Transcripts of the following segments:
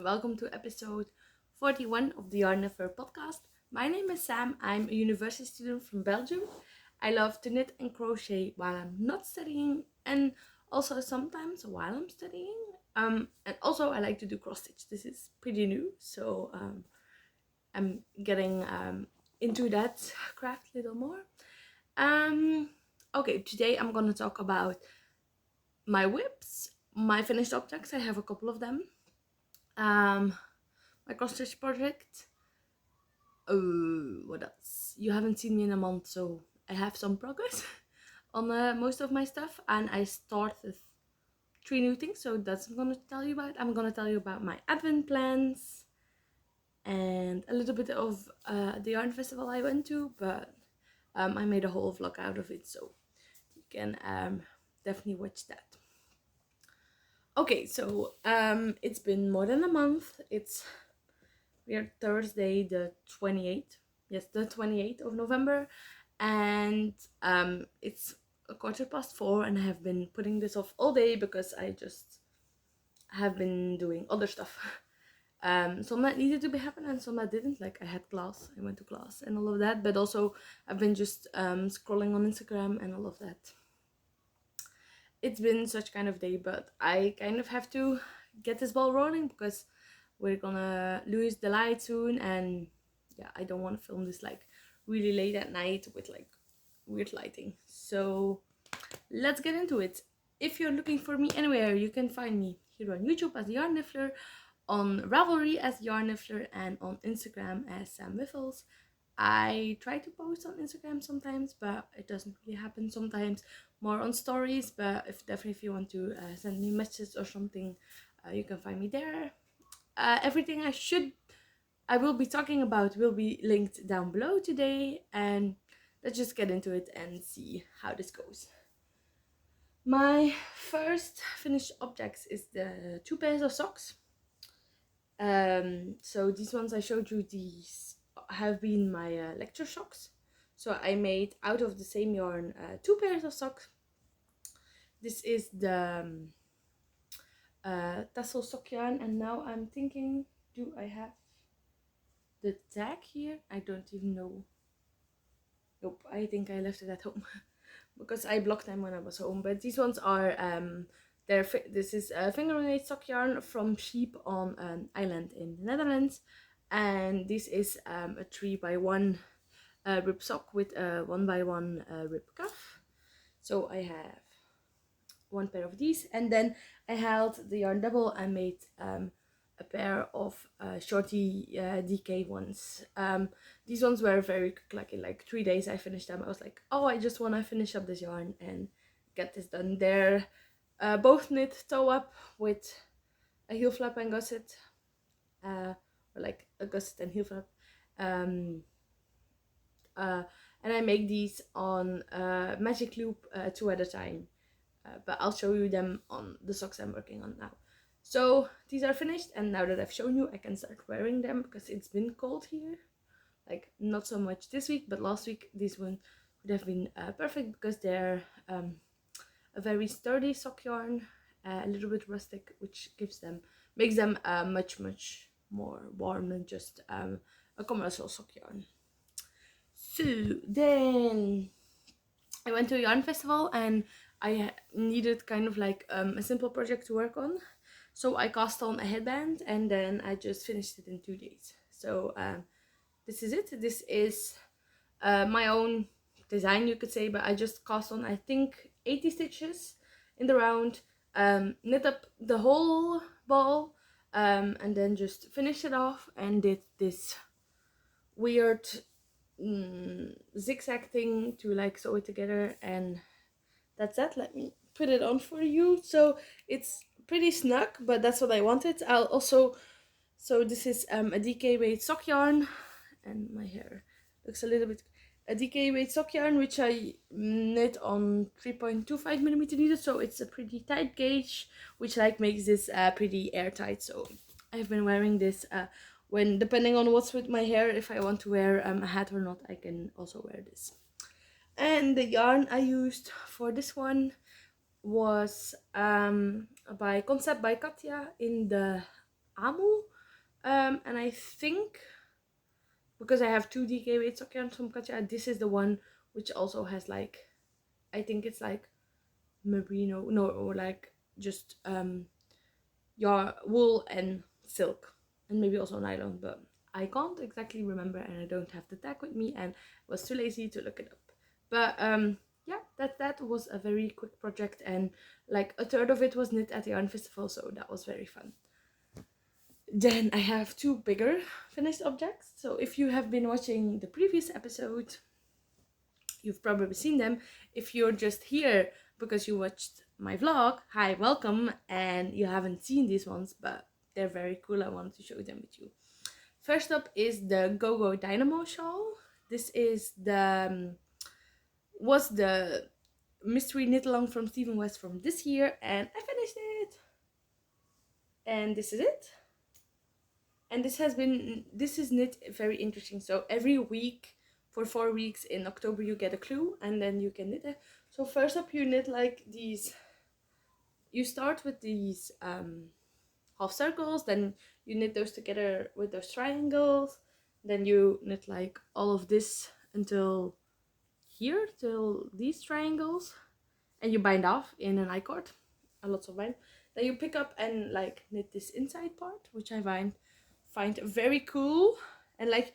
and welcome to episode 41 of the Yarnniffler podcast. My name is Sam. I'm a university student from Belgium. I love to knit and crochet while I'm not studying, and also sometimes while I'm studying. And also I like to do cross stitch. This is pretty new, so I'm getting into that craft a little more. Okay, today I'm gonna talk about my whips, my finished objects. I have a couple of them. My cross stitch project. What else? You haven't seen me in a month, so I have some progress on most of my stuff, and I started 3 new things, so that's what I'm gonna tell you about. I'm gonna tell you about my advent plans and a little bit of the yarn festival I went to, but I made a whole vlog out of it, so you can definitely watch that. Okay, so it's been more than a month. We are Thursday the 28th. Yes, the 28th of November, and it's a 4:15, and I have been putting this off all day because I just have been doing other stuff. Some that needed to be happening and some that didn't. Like I had class, I went to class and all of that, but also I've been just scrolling on Instagram and all of that. It's been such kind of day, but I kind of have to get this ball rolling because we're gonna lose the light soon, and yeah, I don't want to film this like really late at night with like weird lighting. So let's get into it. If you're looking for me anywhere, you can find me here on YouTube as Yarnniffler, on Ravelry as Yarnniffler, and on Instagram as Sam Wyffels. I try to post on Instagram sometimes, but it doesn't really happen sometimes. More on stories, but if you want to send me messages or something, you can find me there. Everything I will be talking about will be linked down below today, and let's just get into it and see how this goes. My first finished objects is the 2 pairs of socks. So these ones I showed you, these have been my lecture socks. So I made out of the same yarn 2 pairs of socks. This is the tassel sock yarn, and now I'm thinking, do I have the tag here? I don't even know. Nope, I think I left it at home because I blocked them when I was home. But these ones are this is a finger-made sock yarn from Sheep on an island in the Netherlands, and this is a 3x1 rib sock with a 1x1 rib cuff. So I have 1 pair of these, and then I held the yarn double and made a pair of shorty DK ones. These ones were very quick, like in like 3 days I finished them. I was like, oh, I just want to finish up this yarn and get this done. They're both knit toe up with a heel flap and gusset, or like a gusset and heel flap. And I make these on magic loop 2 at a time. But I'll show you them on the socks I'm working on now. So these are finished, and now that I've shown you, I can start wearing them because it's been cold here. Like not so much this week, but last week this one would have been perfect because they're a very sturdy sock yarn, a little bit rustic, which makes them much more warm than just a commercial sock yarn. So then I went to a yarn festival, and I needed kind of like a simple project to work on. So I cast on a headband, and then I just finished it in 2 days. So this is it. This is my own design, you could say, but I just cast on, I think, 80 stitches in the round, knit up the whole ball, and then just finished it off and did this weird zigzag thing to like sew it together, and that's that. Let me put it on for you. So it's pretty snug, but that's what I wanted. I'll also, so this is a DK weight sock yarn, and my hair looks a little bit, a DK weight sock yarn which I knit on 3.25 millimeter needle, so it's a pretty tight gauge, which like makes this pretty airtight. So I've been wearing this when, depending on what's with my hair, if I want to wear a hat or not, I can also wear this. And the yarn I used for this one was by Concept by Katja in the Amu And I think because I have two DK weight sock yarns from Katja, this is the one which also has like, I think it's like merino, no, or like just your wool and silk, and maybe also nylon, but I can't exactly remember, and I don't have the tag with me, and was too lazy to look it up. But yeah, that was a very quick project, and like a third of it was knit at the yarn festival, so that was very fun. Then I have two bigger finished objects. So if you have been watching the previous episode, you've probably seen them. If you're just here because you watched my vlog, hi, welcome, and you haven't seen these ones, but they're very cool. I wanted to show them with you. First up is the Go-Go Dynamo shawl. This is was the mystery knit along from Stephen West from this year, and I finished it. And this is it. And this is knit very interesting. So every week for 4 weeks in October you get a clue, and then you can knit it. So first up you knit like these, you start with these half circles, then you knit those together with those triangles, then you knit like all of this until here, till these triangles, and you bind off in an I-cord, a lots of bind. Then you pick up and like knit this inside part, which I find very cool. And like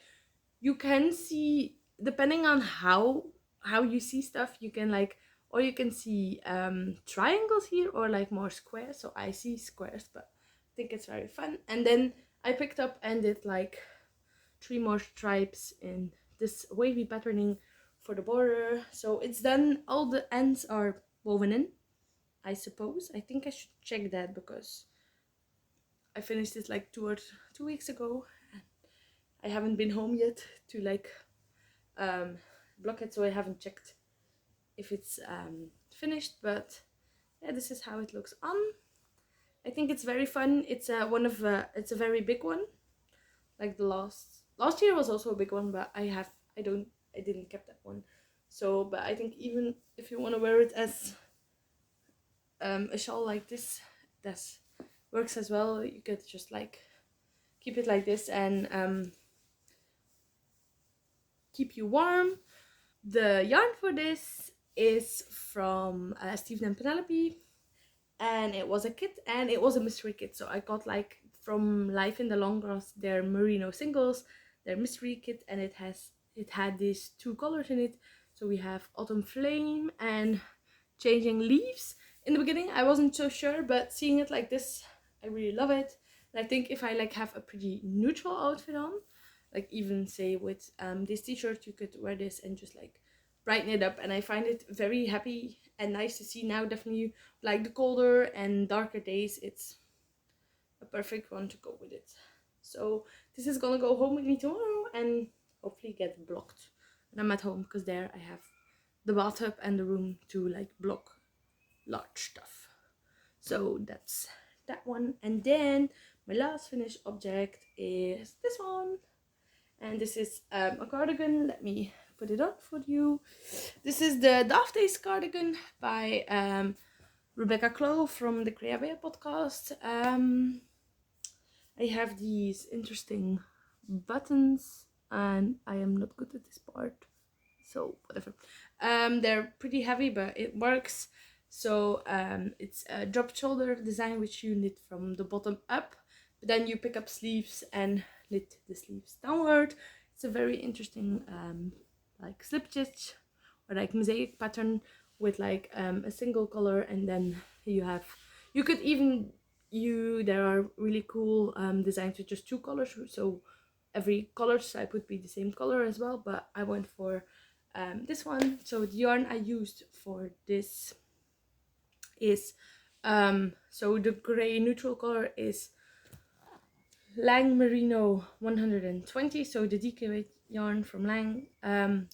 you can see, depending on how you see stuff, you can like, or you can see triangles here or like more squares. So I see squares, but I think it's very fun. And then I picked up and did like 3 more stripes in this wavy patterning for the border. So it's done, all the ends are woven in, I suppose. I think I should check that because I finished it like 2 weeks ago. I haven't been home yet to like block it, so I haven't checked if it's finished, but yeah, this is how it looks on. I think it's very fun. It's it's a very big one. Like the last year was also a big one, but I didn't keep that one. So, but I think even if you want to wear it as a shawl like this, that works as well. You could just like keep it like this and keep you warm. The yarn for this is from Stephen and Penelope, and it was a kit, and it was a mystery kit. So I got like from Life in the Long Grass their merino singles, their mystery kit, and it had these 2 colors in it. So we have Autumn Flame and Changing Leaves. In the beginning I wasn't so sure, but seeing it like this, I really love it. And I think if I like have a pretty neutral outfit on, like even say with this t-shirt, you could wear this and just like brighten it up, and I find it very happy and nice to see now. Definitely like the colder and darker days, it's a perfect one to go with it. So this is gonna go home with me tomorrow and hopefully get blocked when I'm at home, because there I have the bathtub and the room to like block large stuff. So that's that one. And then my last finished object is this one, and this is a cardigan. Let me put it up for you. This is the Daft Days cardigan by Rebecca Clow from the Creabea podcast. I have these interesting buttons, and I am not good at this part, so whatever. They're pretty heavy, but it works. So it's a drop shoulder design, which you knit from the bottom up, but then you pick up sleeves and knit the sleeves downward. It's a very interesting like slip stitch or like mosaic pattern with like a single color, and then you could even there are really cool designs with just 2 colors, so every color stripe would be the same color as well, but I went for this one. So the yarn I used for this is so the gray neutral color is Lang Merino 120, so the DK weight yarn from Lang,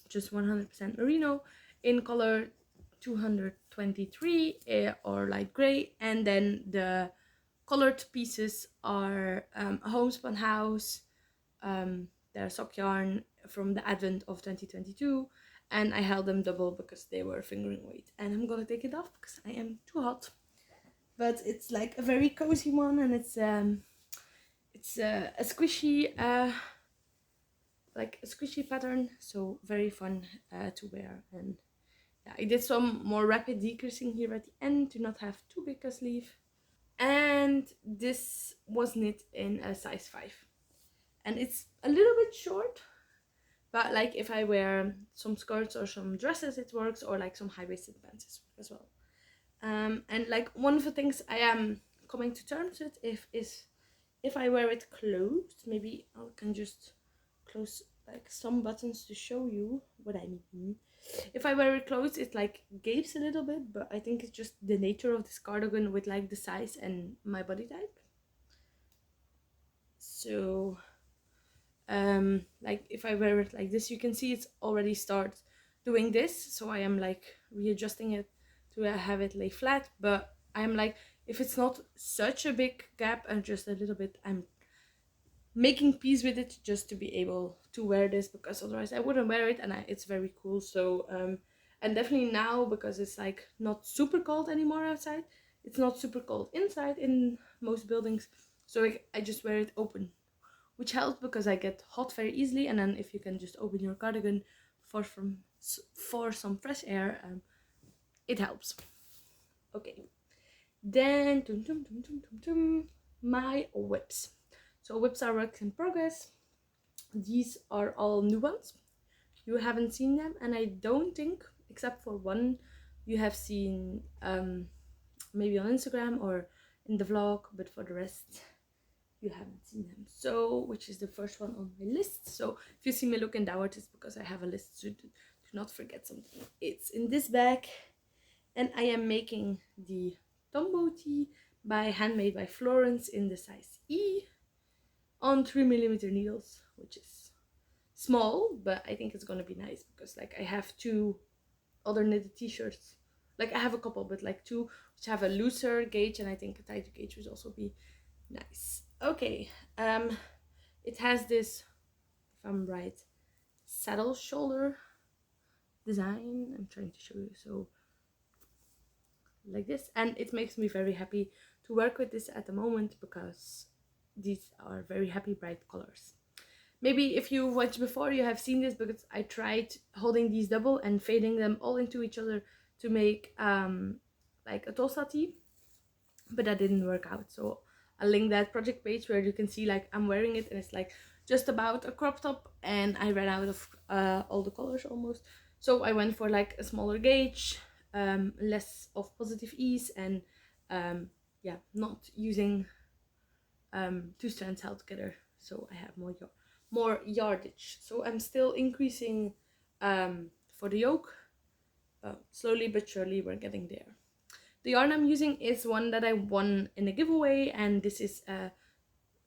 just 100% merino in color 223 or light gray, and then the colored pieces are a homespun house, their sock yarn from the advent of 2022, and I held them double because they were fingering weight, and I'm gonna take it off because I am too hot. But it's like a very cozy one, and it's It's a squishy like a squishy pattern, so very fun to wear. And yeah, I did some more rapid decreasing here at the end to not have too big a sleeve. And this was knit in a size 5, and it's a little bit short, but like if I wear some skirts or some dresses it works, or like some high-waisted pants as well. And like one of the things I am coming to terms with is if I wear it closed. Maybe I can just close like some buttons to show you what I mean. If I wear it closed, it like gapes a little bit, but I think it's just the nature of this cardigan with like the size and my body type. So like if I wear it like this, you can see it's already start doing this, so I am like readjusting it to have it lay flat. But I'm like, if it's not such a big gap and just a little bit, I'm making peace with it just to be able to wear this, because otherwise I wouldn't wear it. And it's very cool. So and definitely now, because it's like not super cold anymore outside, it's not super cold inside in most buildings, so I just wear it open, which helps because I get hot very easily. And then if you can just open your cardigan for some fresh air, it helps. Okay, then my whips. So whips are works in progress. These are all new ones. You haven't seen them, and I don't think, except for one, you have seen maybe on Instagram or in the vlog, but for the rest you haven't seen them. So which is the first one on my list. So if you see me looking downwards, it's because I have a list, so do not forget something. It's in this bag, and I am making the Tombow tee by Handmade by Florence in the size E on 3mm needles, which is small, but I think it's gonna be nice because like I have 2 other knitted t-shirts. Like I have a couple, but like 2 which have a looser gauge, and I think a tighter gauge would also be nice. Okay, it has this, if I'm right, saddle shoulder design. I'm trying to show you. So like this, and it makes me very happy to work with this at the moment because these are very happy bright colors. Maybe if you watched before, you have seen this, because I tried holding these double and fading them all into each other to make like a tosta tee, but that didn't work out. So I'll link that project page where you can see like I'm wearing it, and it's like just about a crop top, and I ran out of all the colors almost. So I went for like a smaller gauge, less of positive ease, and yeah, not using 2 strands held together, so I have more yardage. So I'm still increasing for the yoke, slowly but surely we're getting there. The yarn I'm using is one that I won in a giveaway, and this is a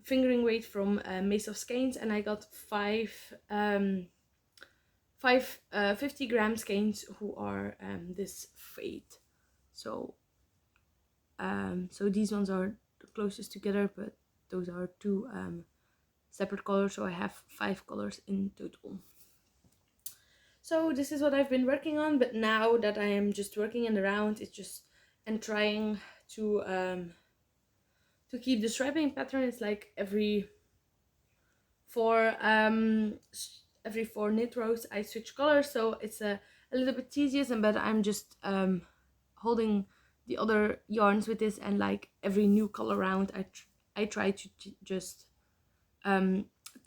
fingering weight from Mace of Skeins, and I got 5 50-gram skeins who are this fade. So so these ones are the closest together, but those are 2 separate colors, so I have 5 colors in total. So this is what I've been working on, but now that I am just working in the round, it's just and trying to keep the striping pattern. It's like every 4 knit rows I switch colors, so it's a little bit tedious, but I'm just holding the other yarns with this, and like every new color round I try to just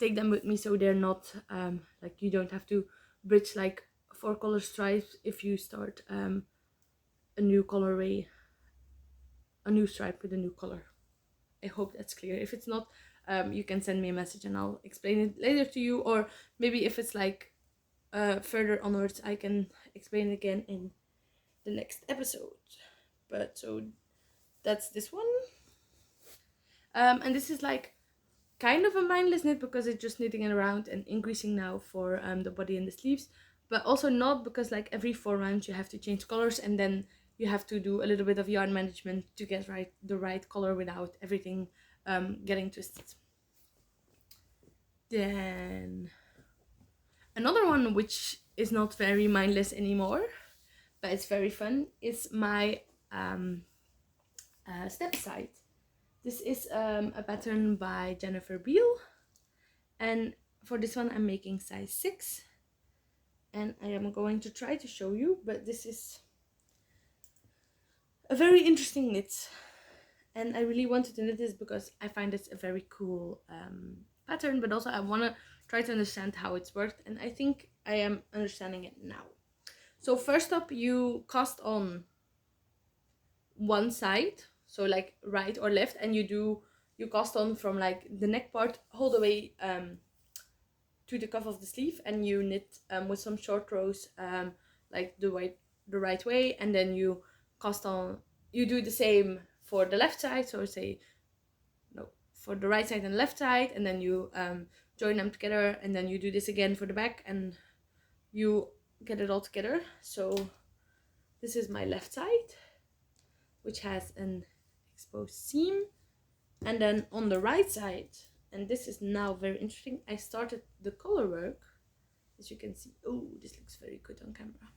take them with me, so they're not like you don't have to bridge like 4 color stripes if you start a new colorway, a new stripe with a new color. I hope that's clear. If it's not, you can send me a message and I'll explain it later to you, or maybe if it's like further onwards, I can explain it again in the next episode. But so that's this one, and this is like kind of a mindless knit because it's just knitting it around and increasing now for the body and the sleeves, but also not, because like every 4 rounds you have to change colors, and then you have to do a little bit of yarn management to get the right color without everything getting twisted. Then another one which is not very mindless anymore, but it's very fun, is my step side. This is a pattern by Jennifer Beal, and for this one I'm making size 6, and I am going to try to show you, but this is a very interesting knit, and I really wanted to knit this because I find it's a very cool pattern, but also I want to try to understand how it's worked, and I think I am understanding it now. So first up, you cast on one side, so like right or left, and you cast on from like the neck part all the way to the cuff of the sleeve, and you knit with some short rows like the right way, and then you cast on, you do the same for the left side, so say no, for the right side and left side, and then you join them together, and then you do this again for the back, and you get it all together. So this is my left side, which has an exposed seam, and then on the right side, and this is now very interesting, I started the color work, as you can see. Oh, this looks very good on camera.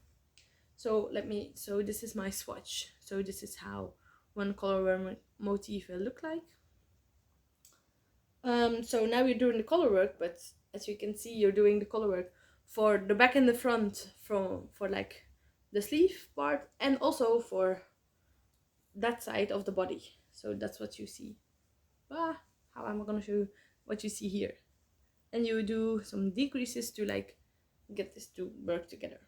So so this is my swatch. So this is how one color work motif will look like. So now you're doing the color work, but as you can see, you're doing the color work for the back and the front, for like the sleeve part, and also for that side of the body. So that's what you see. How am I gonna show you what you see here? And you do some decreases to like get this to work together.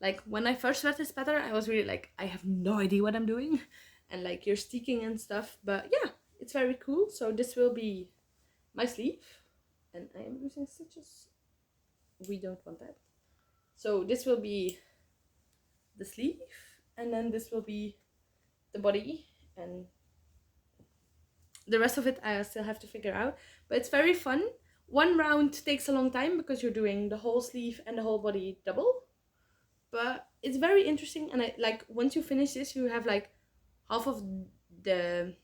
Like when I first read this pattern, I was really like, I have no idea what I'm doing, and like you're sticking and stuff, but yeah, it's very cool. So this will be my sleeve, and I am using stitches. We don't want that. So this will be the sleeve, and then this will be the body, and the rest of it I still have to figure out, but it's very fun. One round takes a long time because you're doing the whole sleeve and the whole body double, but it's very interesting. And I like, once you finish this, you have like half of the,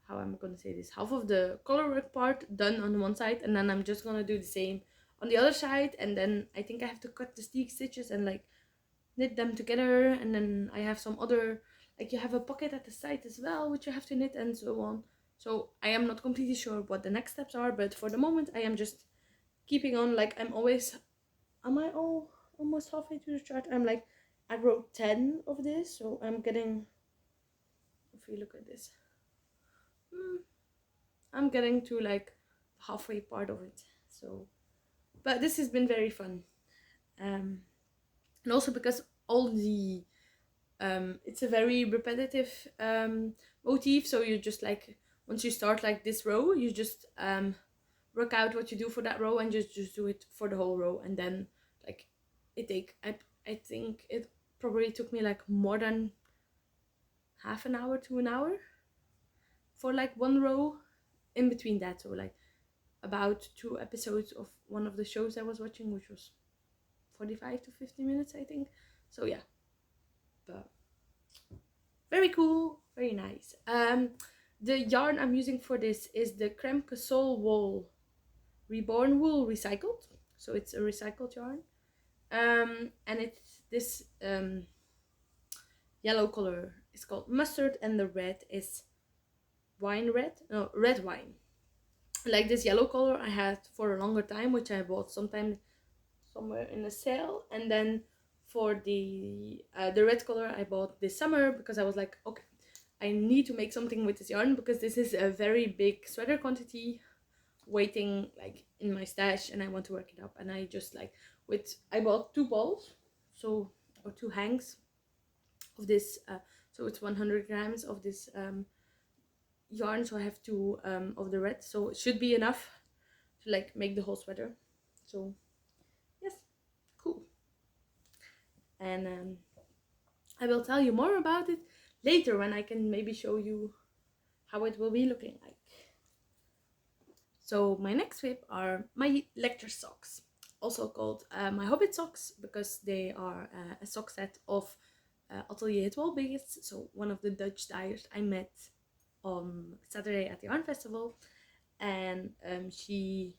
how am I gonna say this, half of the color work part done on one side, and then I'm just gonna do the same on the other side, and then I think I have to cut the stick stitches and like knit them together, and then I have some other, like you have a pocket at the side as well which you have to knit, and so on. So I am not completely sure what the next steps are, but for the moment I am just keeping on. Like am I almost halfway through the chart? I'm like at row 10 of this, so I'm getting, if you look at this, I'm getting to like halfway part of it. So, but this has been very fun, and also because all the it's a very repetitive motif, so you just like, once you start like this row, you just work out what you do for that row and just do it for the whole row, and then like I think it probably took me like more than half an hour to an hour for like one row in between that. So like about 2 episodes of one of the shows I was watching, which was 45 to 50 minutes I think. So yeah, but very cool, very nice. The yarn I'm using for this is the Creme Casole Wool Reborn Wool Recycled, so it's a recycled yarn, and it's this yellow color is called mustard, and the red is red wine. Like this yellow color I had for a longer time, which I bought sometime somewhere in a sale, and then for the red color I bought this summer because I was like, okay, I need to make something with this yarn because this is a very big sweater quantity waiting like in my stash, and I want to work it up. And I just like I bought 2 balls, so, or 2 hangs of this, so it's 100 grams of this yarn, so I have 2 of the red, so it should be enough to like make the whole sweater. So yes, cool. And I will tell you more about it later when I can maybe show you how it will be looking like. So my next whip are my lecture socks, also called my Hobbit socks, because they are a sock set of Atelier Het Walbeest, so one of the Dutch dyers I met on Saturday at the Yarn Festival, and she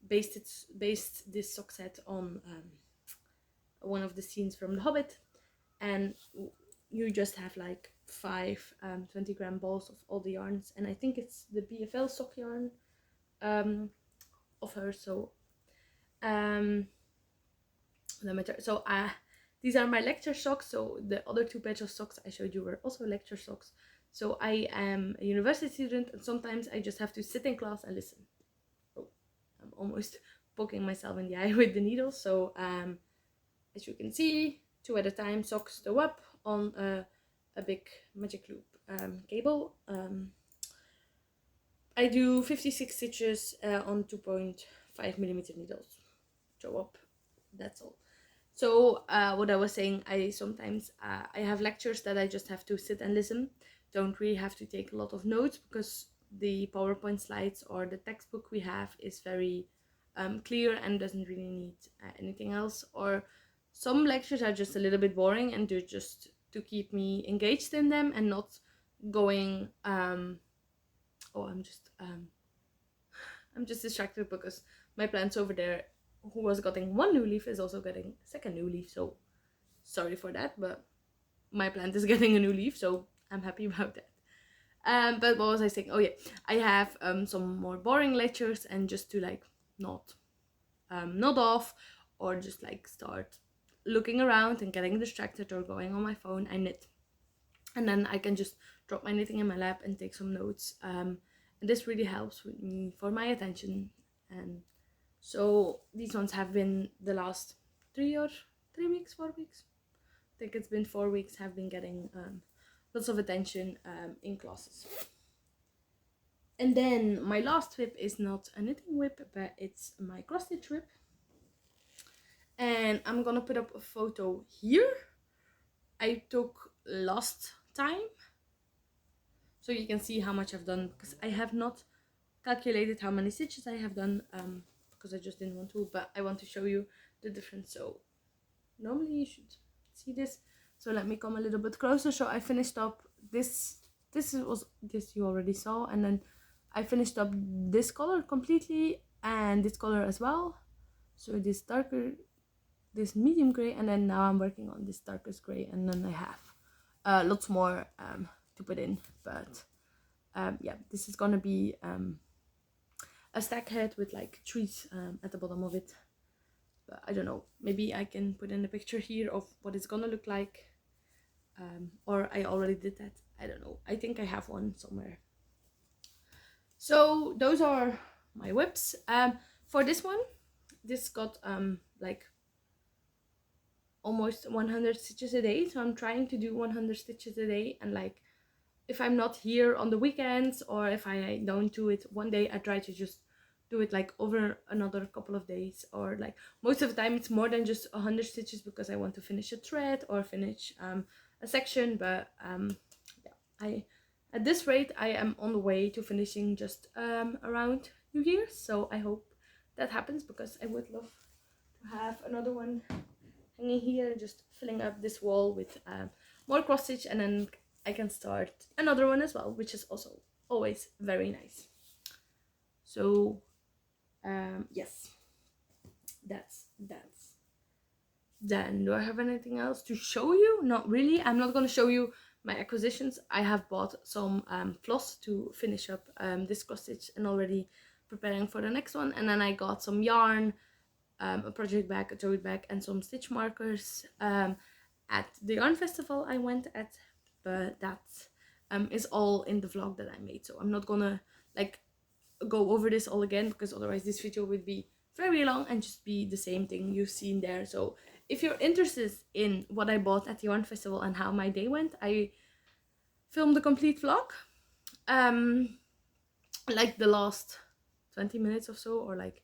based this sock set on one of the scenes from The Hobbit, and you just have like 5 20-gram balls of all the yarns, and I think it's the BFL sock yarn of her. So so these are my lecture socks. So the other 2 pairs of socks I showed you were also lecture socks. So I am a university student, and sometimes I just have to sit in class and listen. Oh, I'm almost poking myself in the eye with the needle. So as you can see, 2 at a time, socks go up on a big magic loop cable. I do 56 stitches on 2.5 millimeter needles. Show up, that's all. So what I was saying, I sometimes I have lectures that I just have to sit and listen. Don't really have to take a lot of notes, because the PowerPoint slides or the textbook we have is very clear and doesn't really need anything else. Or some lectures are just a little bit boring, and they're just to keep me engaged in them and not going oh, I'm just distracted because my plants over there, who was getting 1 new leaf, is also getting a 2nd new leaf. So sorry for that, but my plant is getting a new leaf, so I'm happy about that. But what was I saying? Oh yeah, I have some more boring lectures, and just to like not nod off, or just like start looking around and getting distracted or going on my phone, I knit. And then I can just drop my knitting in my lap and take some notes. And this really helps with me for my attention. And so these ones have been the last 4 weeks. I think it's been 4 weeks, have been getting lots of attention in classes. And then my last whip is not a knitting whip, but it's my cross stitch whip. And I'm gonna put up a photo here I took last time, so you can see how much I've done, because I have not calculated how many stitches I have done, because I just didn't want to, but I want to show you the difference. So normally you should see this, so let me come a little bit closer. So I finished up this you already saw, and then I finished up this color completely and this color as well. So this darker, this medium gray, and then now I'm working on this darkest gray, and then I have lots more to put in. But yeah, this is gonna be a stack head with like trees at the bottom of it. But I don't know, maybe I can put in a picture here of what it's gonna look like, or I already did that, I don't know. I think I have one somewhere. So those are my whips. For this one, this got like almost 100 stitches a day, so I'm trying to do 100 stitches a day. And like, if I'm not here on the weekends, or if I don't do it one day, I try to just do it like over another couple of days, or like most of the time it's more than just 100 stitches, because I want to finish a thread or finish a section. But yeah, at this rate I am on the way to finishing just around New Year's, so I hope that happens, because I would love to have another one hanging here, just filling up this wall with more cross stitch, and then I can start another one as well, which is also always very nice. So yes, that's then. Do I have anything else to show you? Not really. I'm not going to show you my acquisitions. I have bought some floss to finish up this cross stitch, and already preparing for the next one. And then I got some yarn, a project bag, a tote bag, and some stitch markers at the yarn festival I went at. But that is all in the vlog that I made, so I'm not gonna like go over this all again, because otherwise this video would be very long and just be the same thing you've seen there. So if you're interested in what I bought at the yarn festival and how my day went, I filmed a complete vlog. Like the last 20 minutes or so, or like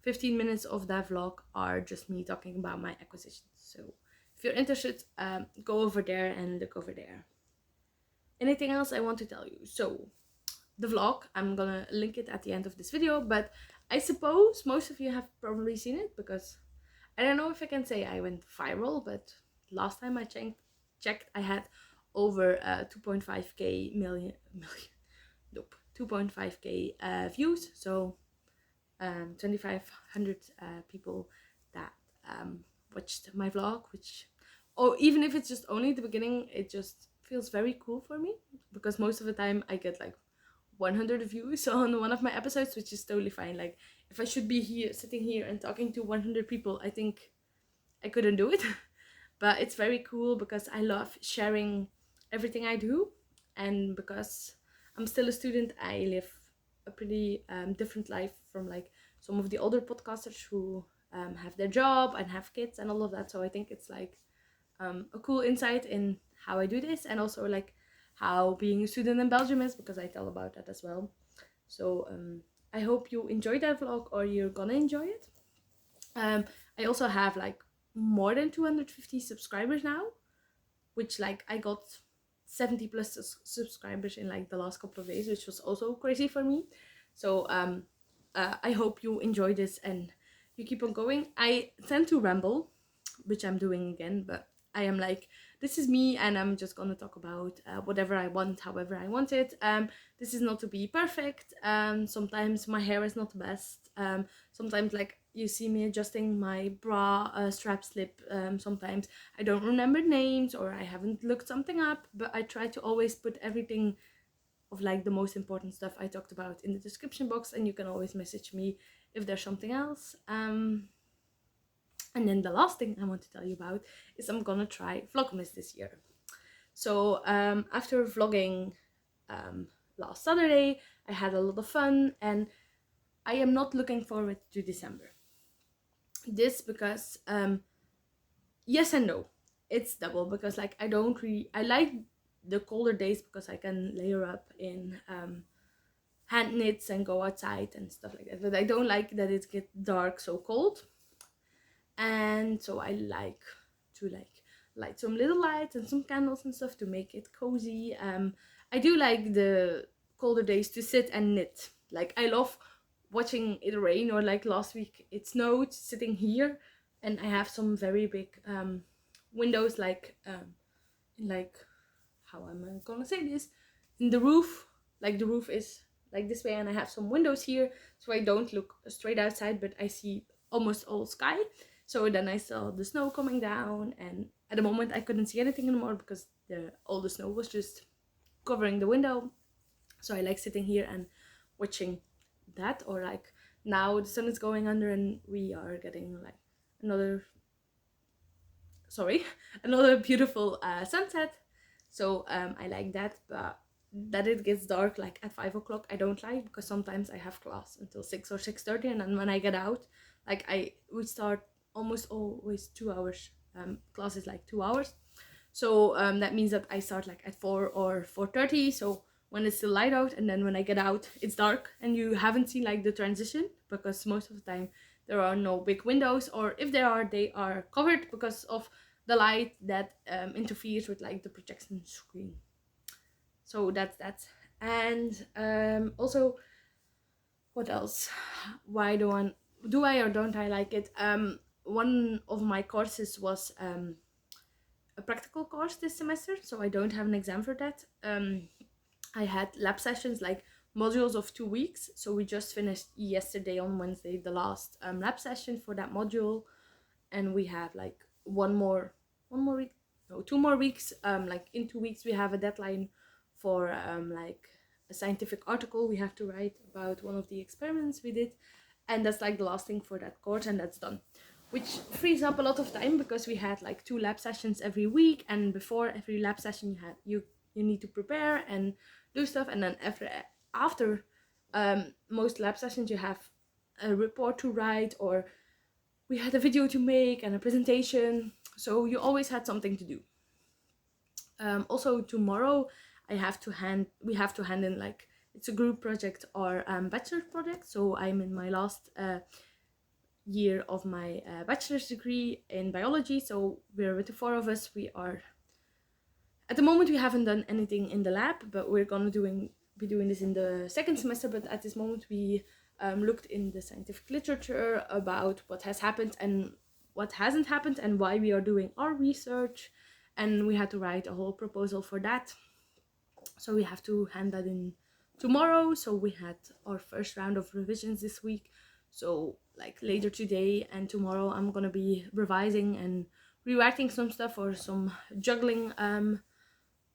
15 minutes of that vlog are just me talking about my acquisitions. So if you're interested, go over there and look over there. Anything else I want to tell you? So the vlog, I'm gonna link it at the end of this video, but I suppose most of you have probably seen it, because I don't know if I can say I went viral, but last time I checked I had over 2.5k nope, 2.5k views. So 2,500 people that watched my vlog, which, or even if it's just only the beginning, it just feels very cool for me, because most of the time I get like 100 views on one of my episodes, which is totally fine. Like, if I should be here, sitting here and talking to 100 people, I think I couldn't do it. But it's very cool because I love sharing everything I do, and because I'm still a student, I live a pretty different life from like some of the older podcasters who have their job and have kids and all of that. So I think it's like a cool insight in how I do this, and also like how being a student in Belgium is, because I tell about that as well. So I hope you enjoyed that vlog, or you're gonna enjoy it. I also have like more than 250 subscribers now, which like I got 70 plus subscribers in like the last couple of days, which was also crazy for me. So I hope you enjoy this and you keep on going. I tend to ramble, which I'm doing again, but I am like, this is me, and I'm just gonna talk about whatever I want, however I want it. This is not to be perfect. Sometimes my hair is not the best. Sometimes like you see me adjusting my bra strap slip. Sometimes I don't remember names, or I haven't looked something up, but I try to always put everything of like the most important stuff I talked about in the description box, and you can always message me if there's something else. And then the last thing I want to tell you about is I'm gonna try vlogmas this year. So after vlogging last Saturday, I had a lot of fun, and I am not looking forward to December. This because yes and no. It's double, because like I like the colder days because I can layer up in hand knits and go outside and stuff like that. But I don't like that it gets dark so cold. And so I like to like light some little lights and some candles and stuff to make it cozy. I do like the colder days to sit and knit. Like, I love watching it rain, or like last week it snowed, sitting here, and I have some very big windows, like in like, how am I gonna say this, in the roof. Like, the roof is like this way, and I have some windows here, so I don't look straight outside, but I see almost all sky. So then I saw the snow coming down, and at the moment I couldn't see anything anymore because all the snow was just covering the window. So I like sitting here and watching that, or like now the sun is going under and we are getting like another beautiful sunset. So I like that, but that it gets dark like at 5 o'clock I don't like, because sometimes I have class until 6 or 6:30, and then when I get out, like I would start almost always 2 hours. Class is like 2 hours, so that means that I start like at 4 or 4:30. So when it's still light out, and then when I get out it's dark, and you haven't seen like the transition, because most of the time there are no big windows, or if there are, they are covered because of the light that interferes with like the projection screen. So that's that. And also, what else? Why do I or don't I like it? One of my courses was a practical course this semester, so I don't have an exam for that. I had lab sessions, like modules of 2 weeks. So we just finished yesterday on Wednesday the last lab session for that module, and we have like two more weeks. Like in 2 weeks we have a deadline for like a scientific article we have to write about one of the experiments we did, and that's like the last thing for that course, and that's done, which frees up a lot of time, because we had like 2 lab sessions every week, and before every lab session you need to prepare and do stuff, and then after most lab sessions you have a report to write, or we had a video to make and a presentation, so you always had something to do. Also tomorrow we have to hand in, like, it's a group project or bachelor project. So I'm in my last year of my bachelor's degree in biology, so we're with the 4 of us. We are, at the moment we haven't done anything in the lab, but we're gonna be doing this in the second semester. But at this moment we looked in the scientific literature about what has happened and what hasn't happened, and why we are doing our research, and we had to write a whole proposal for that. So we have to hand that in tomorrow. So we had our first round of revisions this week, so like later today and tomorrow I'm gonna be revising and rewriting some stuff, or some juggling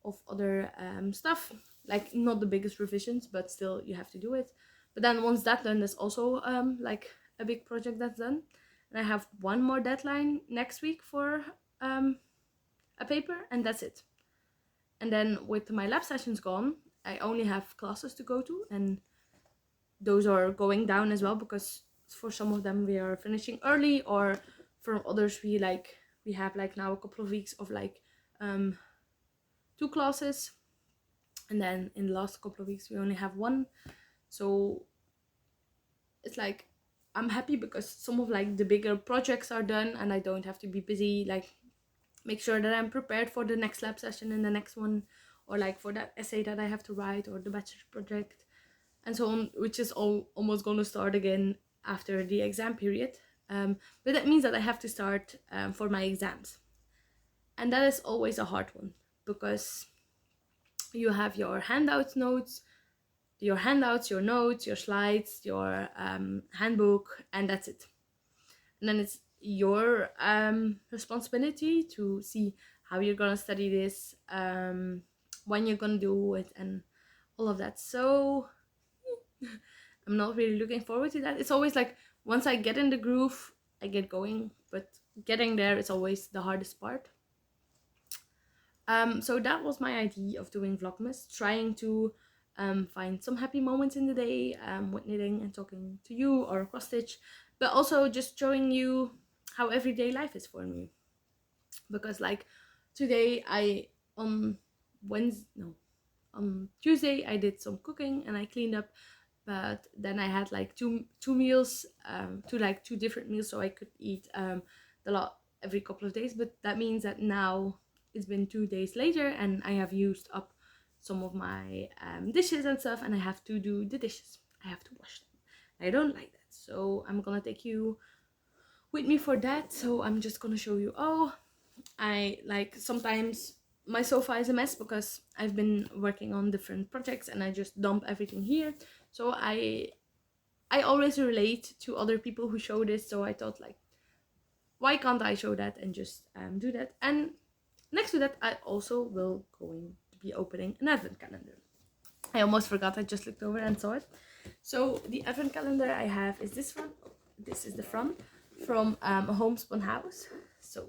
of other stuff, like not the biggest revisions, but still you have to do it. But then once that's done, there's also like a big project that's done, and I have one more deadline next week for a paper, and that's it. And then with my lab sessions gone, I only have classes to go to, and those are going down as well, because for some of them we are finishing early, or for others we have like now a couple of weeks of like 2 classes, and then in the last couple of weeks we only have 1. So it's like I'm happy because some of like the bigger projects are done and I don't have to be busy like make sure that I'm prepared for the next lab session and the next one, or like for that essay that I have to write, or the bachelor project and so on, which is almost going to start again after the exam period. But that means that I have to start for my exams, and that is always a hard one, because you have your handouts, your notes, your slides, your handbook, and that's it. And then it's your responsibility to see how you're gonna study this, when you're gonna do it, and all of that. So I'm not really looking forward to that. It's always like once I get in the groove, I get going, but getting there is always the hardest part. So that was my idea of doing vlogmas, trying to find some happy moments in the day with knitting and talking to you, or cross stitch, but also just showing you how everyday life is for me. Because like today on Tuesday I did some cooking and I cleaned up, but then I had like two meals, two different meals, so I could eat the lot every couple of days. But that means that now it's been 2 days later and I have used up some of my dishes and stuff, and I have to do the dishes. I have to wash them. I don't like that, so I'm gonna take you with me for that. So I'm just gonna show you. I like sometimes my sofa is a mess because I've been working on different projects and I just dump everything here. So I always relate to other people who show this, so I thought like, why can't I show that and just do that? And next to that, I also will going to be opening an advent calendar. I almost forgot, I just looked over and saw it. So the advent calendar I have is this one. This is the front from a homespun house. So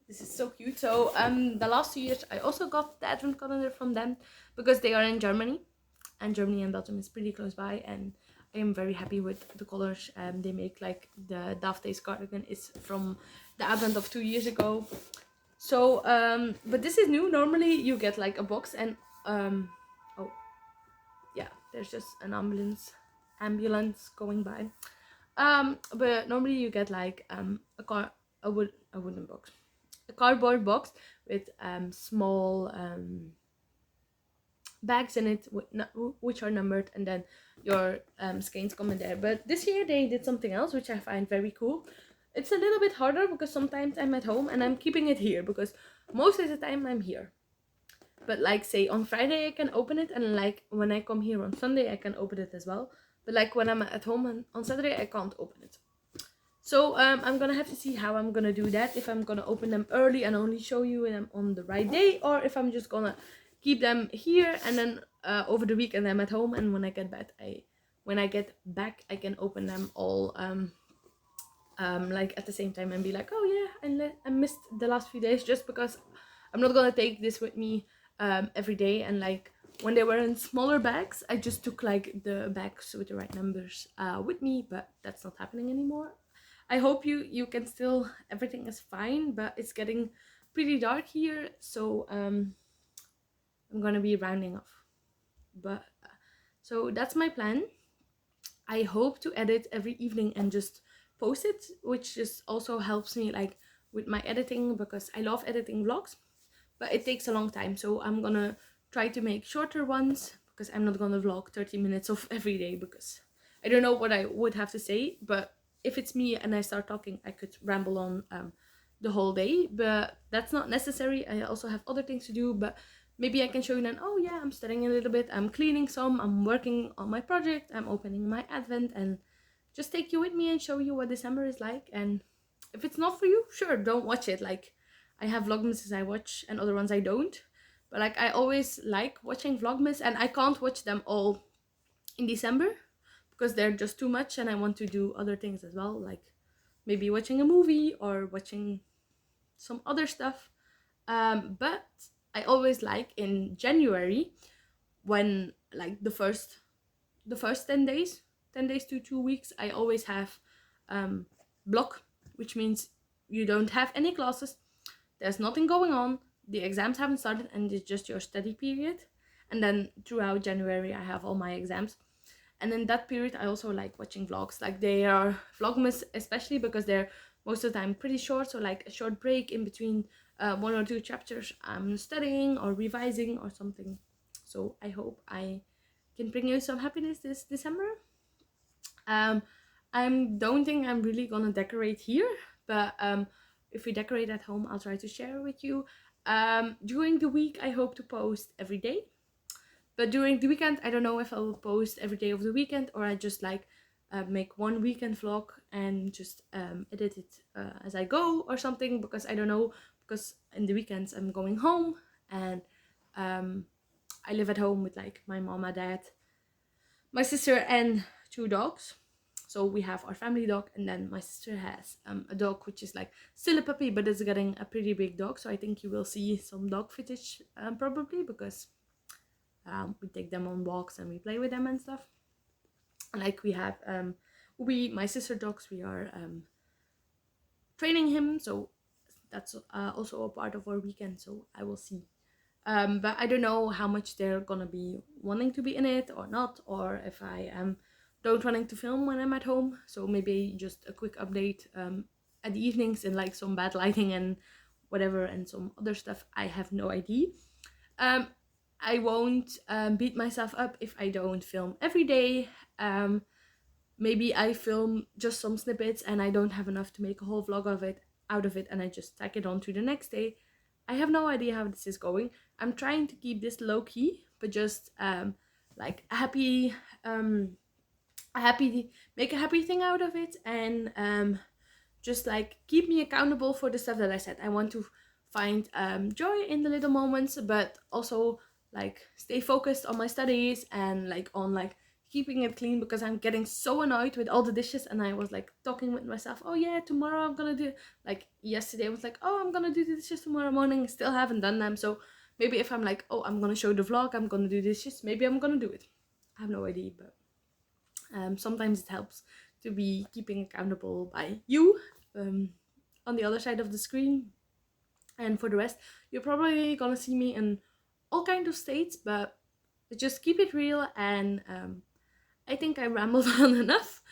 this is so cute. So the last 2 years I also got the advent calendar from them because they are in Germany, and Germany and Belgium is pretty close by, and I am very happy with the colors they make. Like the Daft Days cardigan is from the advent of 2 years ago. So but this is new. Normally you get like a box, and oh yeah, there's just an ambulance going by. But normally you get like a wooden box, a cardboard box with small bags in it which are numbered, and then your skeins come in there. But this year they did something else which I find very cool. It's a little bit harder because sometimes I'm at home and I'm keeping it here because most of the time I'm here. But like say on Friday I can open it, and like when I come here on Sunday I can open it as well. But like when I'm at home on Saturday I can't open it. So I'm gonna have to see how I'm gonna do that. If I'm gonna open them early and only show you them on the right day, or if I'm just gonna keep them here and then over the weekend I'm at home, and when I get back I can open them all like at the same time and be like, oh yeah, I missed the last few days, just because I'm not gonna take this with me every day. And like when they were in smaller bags, I just took like the bags with the right numbers with me, but that's not happening anymore. I hope you can still, everything is fine, but it's getting pretty dark here, so I'm gonna be rounding off. But so that's my plan. I hope to edit every evening and just post it, which just also helps me like with my editing, because I love editing vlogs, but it takes a long time. So I'm gonna try to make shorter ones, because I'm not gonna vlog 30 minutes of every day, because I don't know what I would have to say. But if it's me and I start talking, I could ramble on the whole day, but that's not necessary. I also have other things to do, but maybe I can show you then, oh yeah, I'm studying a little bit, I'm cleaning some, I'm working on my project, I'm opening my advent, and just take you with me and show you what December is like. And if it's not for you, sure, don't watch it. Like I have vlogmases I watch and other ones I don't, But like I always like watching vlogmas, and I can't watch them all in December because they're just too much, and I want to do other things as well, like maybe watching a movie or watching some other stuff. But I always like in January, when like the first 10 days to 2 weeks, I always have block, which means you don't have any classes, there's nothing going on, the exams haven't started, and it's just your study period. And then throughout January I have all my exams. And in that period I also like watching vlogs. Like they are vlogmas, especially because they're most of the time pretty short, so like a short break in between one or two chapters I'm studying or revising or something. So I hope I can bring you some happiness this December. I don't think I'm really gonna decorate here, but if we decorate at home, I'll try to share with you. During the week I hope to post every day, but during the weekend I don't know if I will post every day of the weekend, or I just like make one weekend vlog and just edit it as I go or something, because I don't know, because in the weekends I'm going home, and I live at home with like my mom, my dad, my sister, and 2 dogs. So we have our family dog, and then my sister has a dog which is like still a puppy, but it's getting a pretty big dog. So I think you will see some dog footage probably, because we take them on walks and we play with them and stuff. Like we have my sister dogs, we are training him, so that's also a part of our weekend. So I will see. But I don't know how much they're gonna be wanting to be in it or not, or if I don't wanting to film when I'm at home. So maybe just a quick update at the evenings in like some bad lighting and whatever, and some other stuff. I have no idea. I won't beat myself up if I don't film every day. Maybe I film just some snippets and I don't have enough to make a whole vlog out of it, and I just tack it on to the next day. I have no idea how this is going. I'm trying to keep this low key, but just like a happy make a happy thing out of it, and just like keep me accountable for the stuff that I said. I want to find joy in the little moments, but also like stay focused on my studies and like on like keeping it clean, because I'm getting so annoyed with all the dishes. And I was like talking with myself, oh yeah, tomorrow I'm gonna do, like yesterday I was like, oh, I'm gonna do the dishes tomorrow morning, still haven't done them. So maybe if I'm like, oh, I'm gonna show the vlog, I'm gonna do dishes, maybe I'm gonna do it. I have no idea, but sometimes it helps to be keeping accountable by you on the other side of the screen. And for the rest, you're probably gonna see me in all kinds of states, but just keep it real. And I think I rambled on enough.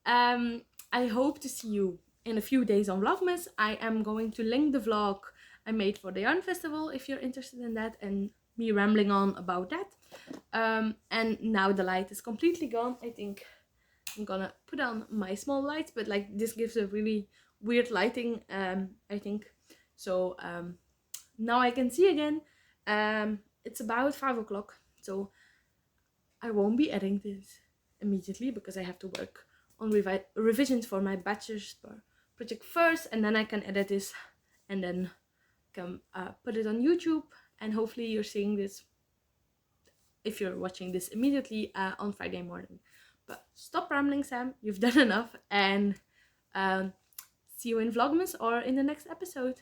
I hope to see you in a few days on Vlogmas. I am going to link the vlog I made for the Yarn Festival if you're interested in that, and me rambling on about that. And now the light is completely gone. I think I'm gonna put on my small lights, but like this gives a really weird lighting, I think. So now I can see again. It's about 5 o'clock, so I won't be editing this immediately because I have to work on revisions for my bachelor's project first, and then I can edit this and then can put it on YouTube. And hopefully you're seeing this, if you're watching this immediately, on Friday morning. But stop rambling, Sam, you've done enough, and see you in Vlogmas or in the next episode.